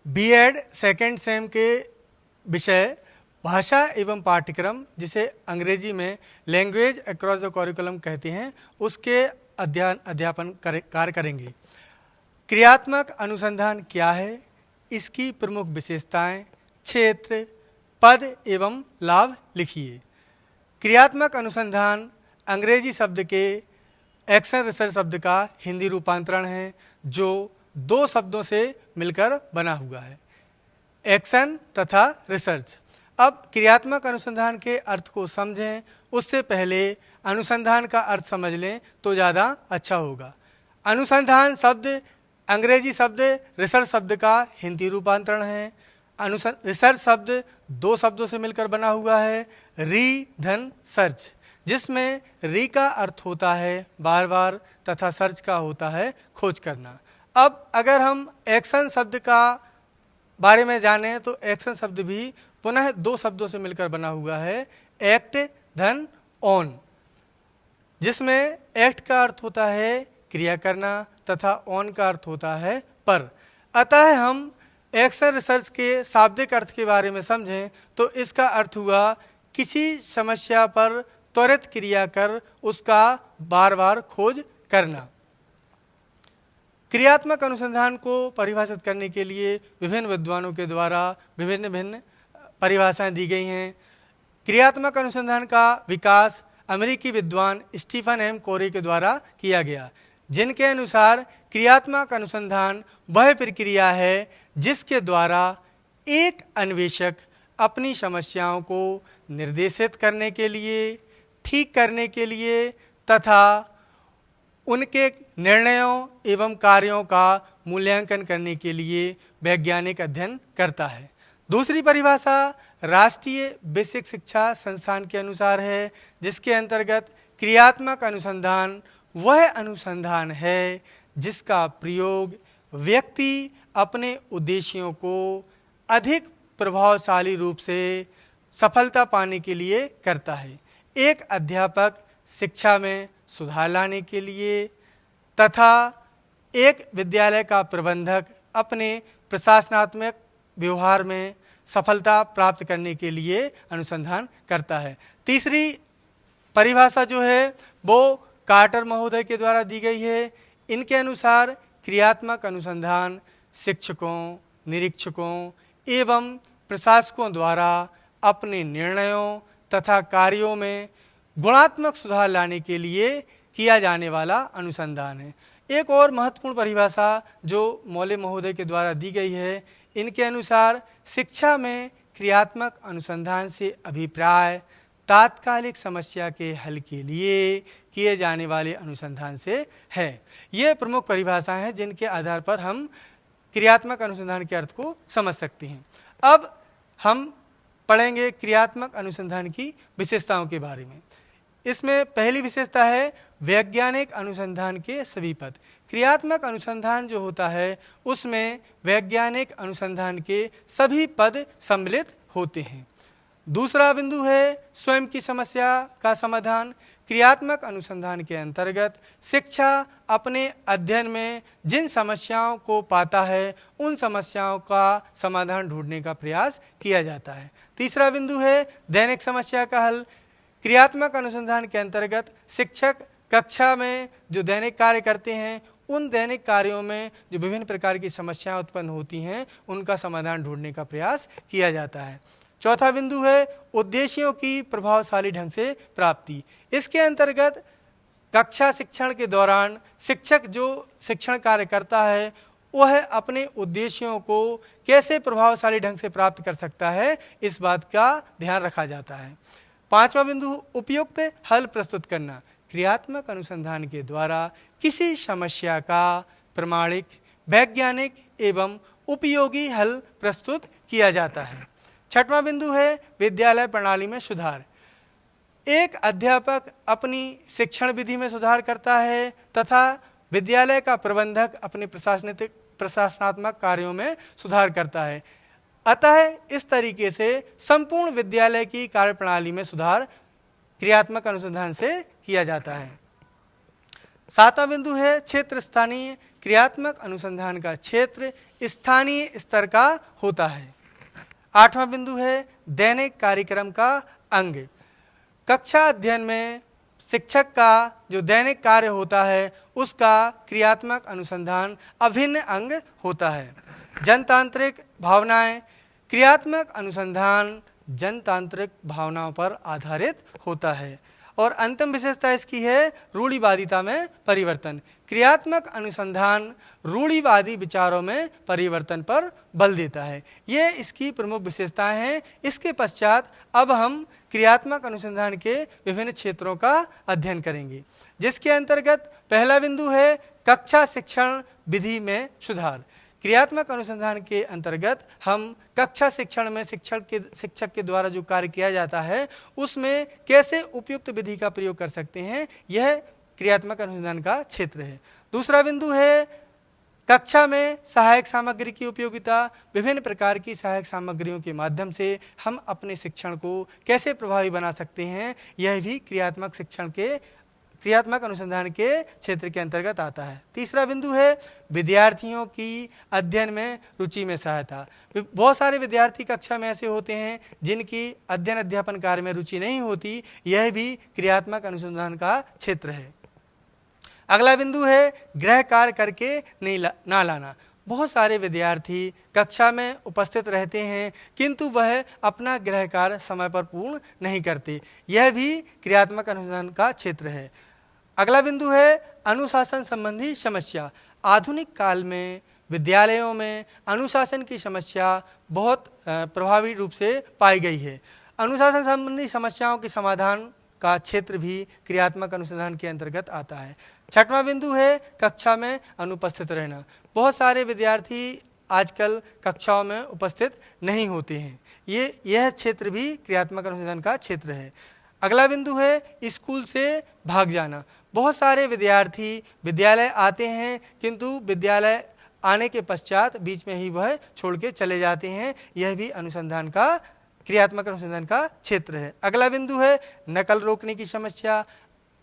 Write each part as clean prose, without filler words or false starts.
BEd second same के विषय भाषा एवं पाठ्यक्रम, जिसे अंग्रेजी में लैंग्वेज अक्रॉस द करिकुलम कहते हैं, उसके अध्यापन कार्य करेंगे। क्रियात्मक अनुसंधान क्या है, इसकी प्रमुख विशेषताएं, क्षेत्र, पद एवं लाभ लिखिए। क्रियात्मक अनुसंधान अंग्रेजी शब्द के एक्शन रिसर्च शब्द का हिंदी रूपांतरण है, जो दो शब्दों से मिलकर बना हुआ है, एक्शन तथा रिसर्च। अब क्रियात्मक अनुसंधान के अर्थ को समझें, उससे पहले अनुसंधान का अर्थ समझ लें तो ज़्यादा अच्छा होगा। अनुसंधान शब्द अंग्रेजी शब्द रिसर्च शब्द का हिंदी रूपांतरण है। रिसर्च शब्द दो शब्दों से मिलकर बना हुआ है, री धन सर्च, जिसमें री का अर्थ होता है बार बार तथा सर्च का होता है खोज करना। अब अगर हम एक्शन शब्द का बारे में जानें तो एक्शन शब्द भी पुनः दो शब्दों से मिलकर बना हुआ है, एक्ट धन ऑन, जिसमें एक्ट का अर्थ होता है क्रिया करना तथा ऑन का अर्थ होता है पर। अतः हम एक्शन रिसर्च के शाब्दिक अर्थ के बारे में समझें तो इसका अर्थ हुआ किसी समस्या पर त्वरित क्रिया कर उसका बार बार खोज करना। क्रियात्मक अनुसंधान को परिभाषित करने के लिए विभिन्न विद्वानों के द्वारा भिन्न परिभाषाएं दी गई हैं। क्रियात्मक अनुसंधान का विकास अमेरिकी विद्वान स्टीफन एम कोरे के द्वारा किया गया, जिनके अनुसार क्रियात्मक अनुसंधान वह प्रक्रिया है जिसके द्वारा एक अन्वेषक अपनी समस्याओं को निर्देशित करने के लिए, ठीक करने के लिए तथा उनके निर्णयों एवं कार्यों का मूल्यांकन करने के लिए वैज्ञानिक अध्ययन करता है। दूसरी परिभाषा राष्ट्रीय बेसिक शिक्षा संस्थान के अनुसार है, जिसके अंतर्गत क्रियात्मक अनुसंधान वह अनुसंधान है जिसका प्रयोग व्यक्ति अपने उद्देश्यों को अधिक प्रभावशाली रूप से सफलता पाने के लिए करता है। एक अध्यापक शिक्षा में सुधार लाने के लिए तथा एक विद्यालय का प्रबंधक अपने प्रशासनात्मक व्यवहार में सफलता प्राप्त करने के लिए अनुसंधान करता है। तीसरी परिभाषा जो है वो कार्टर महोदय के द्वारा दी गई है। इनके अनुसार क्रियात्मक अनुसंधान शिक्षकों, निरीक्षकों एवं प्रशासकों द्वारा अपने निर्णयों तथा कार्यों में गुणात्मक सुधार लाने के लिए किया जाने वाला अनुसंधान है। एक और महत्वपूर्ण परिभाषा जो मौले महोदय के द्वारा दी गई है, इनके अनुसार शिक्षा में क्रियात्मक अनुसंधान से अभिप्राय तात्कालिक समस्या के हल के लिए किए जाने वाले अनुसंधान से है। ये प्रमुख परिभाषाएं हैं जिनके आधार पर हम क्रियात्मक अनुसंधान के अर्थ को समझ सकते हैं। अब हम पढ़ेंगे क्रियात्मक अनुसंधान की विशेषताओं के बारे में। इसमें पहली विशेषता है वैज्ञानिक अनुसंधान के सभी पद। क्रियात्मक अनुसंधान जो होता है उसमें वैज्ञानिक अनुसंधान के सभी पद सम्मिलित होते हैं। दूसरा बिंदु है स्वयं की समस्या का समाधान। क्रियात्मक अनुसंधान के अंतर्गत शिक्षा अपने अध्ययन में जिन समस्याओं को पाता है उन समस्याओं का समाधान ढूंढने का प्रयास किया जाता है। तीसरा बिंदु है दैनिक समस्या का हल। क्रियात्मक अनुसंधान के अंतर्गत शिक्षक कक्षा में जो दैनिक कार्य करते हैं उन दैनिक कार्यों में जो विभिन्न प्रकार की समस्याएं उत्पन्न होती हैं उनका समाधान ढूंढने का प्रयास किया जाता है। चौथा बिंदु है उद्देश्यों की प्रभावशाली ढंग से प्राप्ति। इसके अंतर्गत कक्षा शिक्षण के दौरान शिक्षक जो शिक्षण कार्य करता है वह अपने उद्देश्यों को कैसे प्रभावशाली ढंग से प्राप्त कर सकता है, इस बात का ध्यान रखा जाता है। पांचवा बिंदु उपयुक्त हल प्रस्तुत करना। क्रियात्मक अनुसंधान के द्वारा किसी समस्या का प्रमाणिक, वैज्ञानिक एवं उपयोगी हल प्रस्तुत किया जाता है। छठवां बिंदु है विद्यालय प्रणाली में सुधार। एक अध्यापक अपनी शिक्षण विधि में सुधार करता है तथा विद्यालय का प्रबंधक अपने प्रशासनात्मक कार्यों में सुधार करता है। अतः इस तरीके से संपूर्ण विद्यालय की कार्यप्रणाली में सुधार क्रियात्मक अनुसंधान से किया जाता है। सातवां बिंदु है क्षेत्र स्थानीय क्रियात्मक अनुसंधान का क्षेत्र स्थानीय स्तर का होता है। 8वां बिंदु है दैनिक कार्यक्रम का अंग। कक्षा अध्ययन में शिक्षक का जो दैनिक कार्य होता है उसका क्रियात्मक अनुसंधान अभिन्न अंग होता है। जनतांत्रिक भावनाएं। क्रियात्मक अनुसंधान जनतांत्रिक भावनाओं पर आधारित होता है। और अंतिम विशेषता इसकी है रूढ़िवादिता में परिवर्तन। क्रियात्मक अनुसंधान रूढ़िवादी विचारों में परिवर्तन पर बल देता है। ये इसकी प्रमुख विशेषताएं हैं। इसके पश्चात अब हम क्रियात्मक अनुसंधान के विभिन्न क्षेत्रों का अध्ययन करेंगे, जिसके अंतर्गत पहला बिंदु है कक्षा शिक्षण विधि में सुधार। क्रियात्मक अनुसंधान के अंतर्गत हम कक्षा शिक्षण में शिक्षक के द्वारा जो कार्य किया जाता है उसमें कैसे उपयुक्त विधि का प्रयोग कर सकते हैं, यह क्रियात्मक अनुसंधान का क्षेत्र है। दूसरा बिंदु है कक्षा में सहायक सामग्री की उपयोगिता। विभिन्न प्रकार की सहायक सामग्रियों के माध्यम से हम अपने शिक्षण को कैसे प्रभावी बना सकते हैं, यह भी क्रियात्मक अनुसंधान के क्षेत्र के अंतर्गत आता है। तीसरा बिंदु है विद्यार्थियों की अध्ययन में रुचि में सहायता। बहुत सारे विद्यार्थी कक्षा में ऐसे होते हैं जिनकी अध्ययन अध्यापन कार्य में रुचि नहीं होती, यह भी क्रियात्मक अनुसंधान का क्षेत्र है। अगला बिंदु है गृह कार्य करके ना लाना। बहुत सारे विद्यार्थी कक्षा में उपस्थित रहते हैं किंतु वह अपना गृह कार्य समय पर पूर्ण नहीं करते, यह भी क्रियात्मक अनुसंधान का क्षेत्र है। अगला बिंदु है अनुशासन संबंधी समस्या। आधुनिक काल में विद्यालयों में अनुशासन की समस्या बहुत प्रभावी रूप से पाई गई है। अनुशासन संबंधी समस्याओं के समाधान का क्षेत्र भी क्रियात्मक अनुसंधान के अंतर्गत आता है। 6वां बिंदु है कक्षा में अनुपस्थित रहना। बहुत सारे विद्यार्थी आजकल कक्षाओं में उपस्थित नहीं होते हैं, यह क्षेत्र भी क्रियात्मक अनुसंधान का क्षेत्र है। अगला बिंदु है स्कूल से भाग जाना। बहुत सारे विद्यार्थी विद्यालय आते हैं किंतु विद्यालय आने के पश्चात बीच में ही वह छोड़ के चले जाते हैं, यह भी क्रियात्मक अनुसंधान का क्षेत्र है। अगला बिंदु है नकल रोकने की समस्या।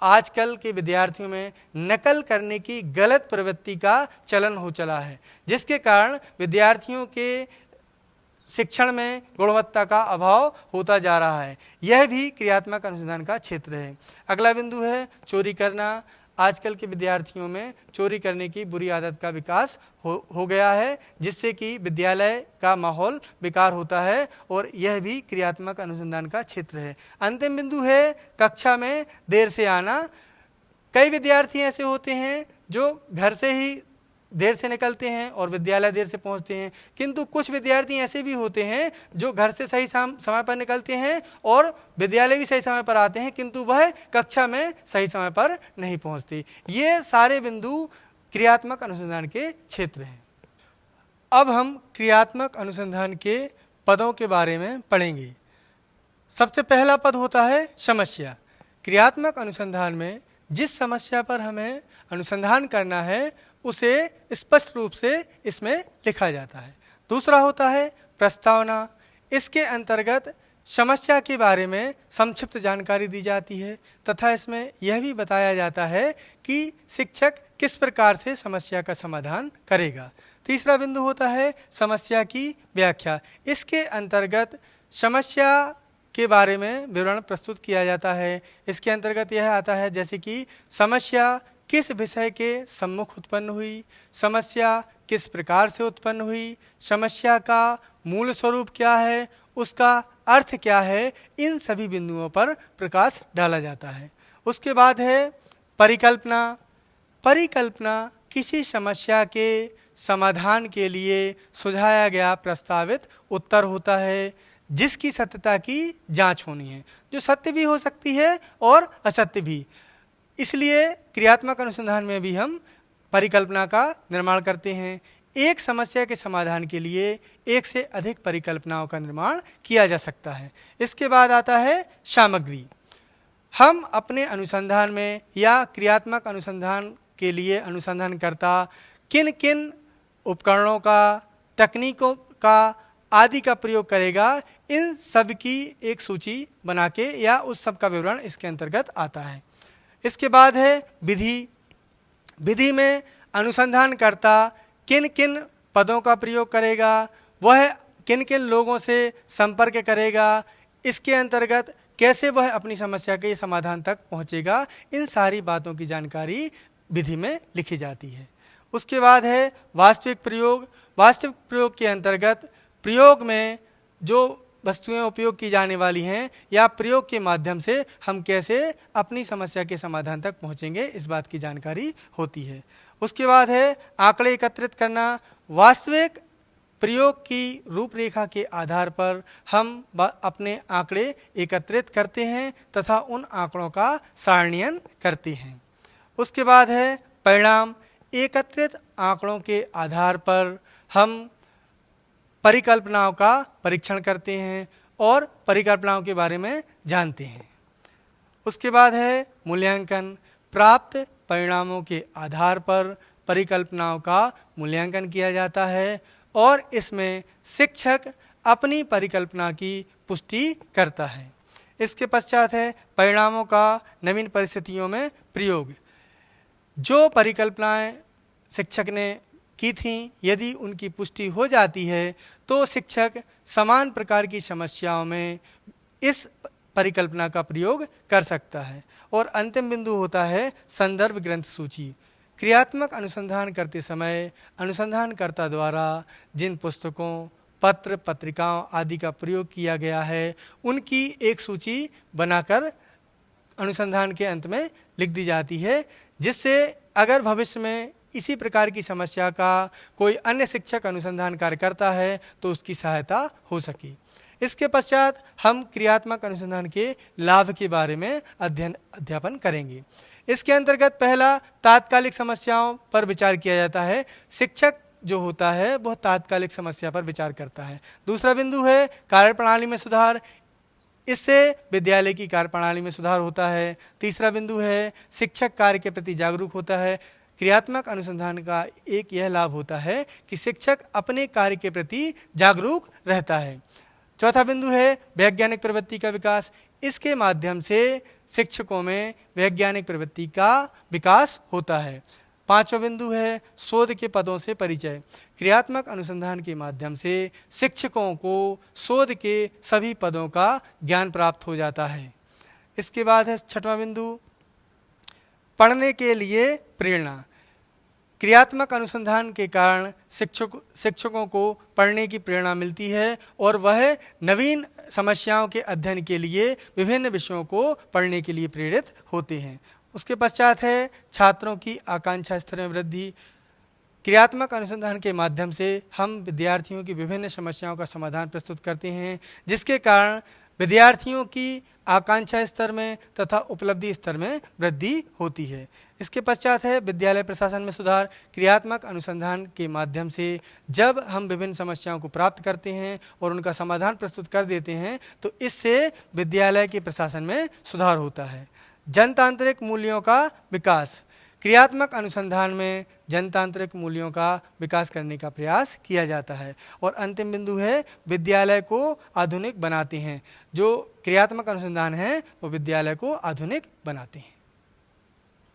आजकल के विद्यार्थियों में नकल करने की गलत प्रवृत्ति का चलन हो चला है, जिसके कारण विद्यार्थियों के शिक्षण में गुणवत्ता का अभाव होता जा रहा है, यह भी क्रियात्मक अनुसंधान का क्षेत्र है। अगला बिंदु है चोरी करना। आजकल के विद्यार्थियों में चोरी करने की बुरी आदत का विकास हो गया है, जिससे कि विद्यालय का माहौल बेकार होता है और यह भी क्रियात्मक अनुसंधान का क्षेत्र है। अंतिम बिंदु है कक्षा में देर से आना। कई विद्यार्थी ऐसे होते हैं जो घर से ही देर से निकलते हैं और विद्यालय देर से पहुंचते हैं, किंतु कुछ विद्यार्थी ऐसे भी होते हैं जो घर से सही समय पर निकलते हैं और विद्यालय भी सही समय पर आते हैं, किंतु वह कक्षा में सही समय पर नहीं पहुंचते। ये सारे बिंदु क्रियात्मक अनुसंधान के क्षेत्र हैं। अब हम क्रियात्मक अनुसंधान के पदों के बारे में पढ़ेंगे। सबसे पहला पद होता है समस्या। क्रियात्मक अनुसंधान में जिस समस्या पर हमें अनुसंधान करना है उसे स्पष्ट रूप से इसमें लिखा जाता है। दूसरा होता है प्रस्तावना। इसके अंतर्गत समस्या के बारे में संक्षिप्त जानकारी दी जाती है तथा इसमें यह भी बताया जाता है कि शिक्षक किस प्रकार से समस्या का समाधान करेगा। तीसरा बिंदु होता है समस्या की व्याख्या। इसके अंतर्गत समस्या के बारे में विवरण प्रस्तुत किया जाता है। इसके अंतर्गत यह आता है जैसे कि समस्या किस विषय के सम्मुख उत्पन्न हुई, समस्या किस प्रकार से उत्पन्न हुई, समस्या का मूल स्वरूप क्या है, उसका अर्थ क्या है, इन सभी बिंदुओं पर प्रकाश डाला जाता है। उसके बाद है परिकल्पना। परिकल्पना किसी समस्या के समाधान के लिए सुझाया गया प्रस्तावित उत्तर होता है जिसकी सत्यता की जांच होनी है, जो सत्य भी हो सकती है और असत्य भी। इसलिए क्रियात्मक अनुसंधान में भी हम परिकल्पना का निर्माण करते हैं। एक समस्या के समाधान के लिए एक से अधिक परिकल्पनाओं का निर्माण किया जा सकता है। इसके बाद आता है सामग्री। हम अपने अनुसंधान में या क्रियात्मक अनुसंधान के लिए अनुसंधानकर्ता किन किन उपकरणों का, तकनीकों का आदि का प्रयोग करेगा, इन सब की एक सूची बना के या उस सब का विवरण इसके अंतर्गत आता है। इसके बाद है विधि। विधि में अनुसंधानकर्ता किन किन पदों का प्रयोग करेगा, वह किन किन लोगों से संपर्क करेगा, इसके अंतर्गत कैसे वह अपनी समस्या के समाधान तक पहुंचेगा, इन सारी बातों की जानकारी विधि में लिखी जाती है। उसके बाद है वास्तविक प्रयोग। वास्तविक प्रयोग के अंतर्गत प्रयोग में जो वस्तुएं उपयोग की जाने वाली हैं या प्रयोग के माध्यम से हम कैसे अपनी समस्या के समाधान तक पहुंचेंगे, इस बात की जानकारी होती है। उसके बाद है आंकड़े एकत्रित करना। वास्तविक प्रयोग की रूपरेखा के आधार पर हम अपने आंकड़े एकत्रित करते हैं तथा उन आंकड़ों का सारणीयन करते हैं। उसके बाद है परिणाम। एकत्रित आंकड़ों के आधार पर हम परिकल्पनाओं का परीक्षण करते हैं और परिकल्पनाओं के बारे में जानते हैं। उसके बाद है मूल्यांकन। प्राप्त परिणामों के आधार पर परिकल्पनाओं का मूल्यांकन किया जाता है और इसमें शिक्षक अपनी परिकल्पना की पुष्टि करता है। इसके पश्चात है परिणामों का नवीन परिस्थितियों में प्रयोग। जो परिकल्पनाएं शिक्षक ने की थी, यदि उनकी पुष्टि हो जाती है तो शिक्षक समान प्रकार की समस्याओं में इस परिकल्पना का प्रयोग कर सकता है। और अंतिम बिंदु होता है संदर्भ ग्रंथ सूची। क्रियात्मक अनुसंधान करते समय अनुसंधानकर्ता द्वारा जिन पुस्तकों, पत्र, पत्रिकाओं आदि का प्रयोग किया गया है, उनकी एक सूची बनाकर अनुसंधान के अंत में लिख दी जाती है, जिससे अगर भविष्य में इसी प्रकार की समस्या का कोई अन्य शिक्षक अनुसंधान कार्य करता है तो उसकी सहायता हो सके। इसके पश्चात हम क्रियात्मक अनुसंधान के लाभ के बारे में अध्यापन करेंगे। इसके अंतर्गत पहला तात्कालिक समस्याओं पर विचार किया जाता है। शिक्षक जो होता है वह तात्कालिक समस्या पर विचार करता है। दूसरा बिंदु है कार्यप्रणाली में सुधार। इससे विद्यालय की कार्यप्रणाली में सुधार होता है। तीसरा बिंदु है शिक्षक कार्य के प्रति जागरूक होता है। क्रियात्मक अनुसंधान का एक यह लाभ होता है कि शिक्षक अपने कार्य के प्रति जागरूक रहता है। चौथा बिंदु है वैज्ञानिक प्रवृत्ति का विकास। इसके माध्यम से शिक्षकों में वैज्ञानिक प्रवृत्ति का विकास होता है। पांचवा बिंदु है शोध के पदों से परिचय। क्रियात्मक अनुसंधान के माध्यम से शिक्षकों को शोध के सभी पदों का ज्ञान प्राप्त हो जाता है। इसके बाद है छठवां बिंदु पढ़ने के लिए प्रेरणा। क्रियात्मक अनुसंधान के कारण शिक्षकों को पढ़ने की प्रेरणा मिलती है और वह नवीन समस्याओं के अध्ययन के लिए विभिन्न विषयों को पढ़ने के लिए प्रेरित होते हैं। उसके पश्चात है छात्रों की आकांक्षा स्तर में वृद्धि। क्रियात्मक अनुसंधान के माध्यम से हम विद्यार्थियों की विभिन्न समस्याओं का समाधान प्रस्तुत करते हैं, जिसके कारण विद्यार्थियों की आकांक्षा स्तर में तथा उपलब्धि स्तर में वृद्धि होती है। इसके पश्चात है विद्यालय प्रशासन में सुधार। क्रियात्मक अनुसंधान के माध्यम से जब हम विभिन्न समस्याओं को प्राप्त करते हैं और उनका समाधान प्रस्तुत कर देते हैं तो इससे विद्यालय के प्रशासन में सुधार होता है। जनतांत्रिक मूल्यों का विकास। क्रियात्मक अनुसंधान में जनतांत्रिक मूल्यों का विकास करने का प्रयास किया जाता है। और अंतिम बिंदु है विद्यालय को आधुनिक बनाते हैं। जो क्रियात्मक अनुसंधान है वो विद्यालय को आधुनिक बनाते हैं।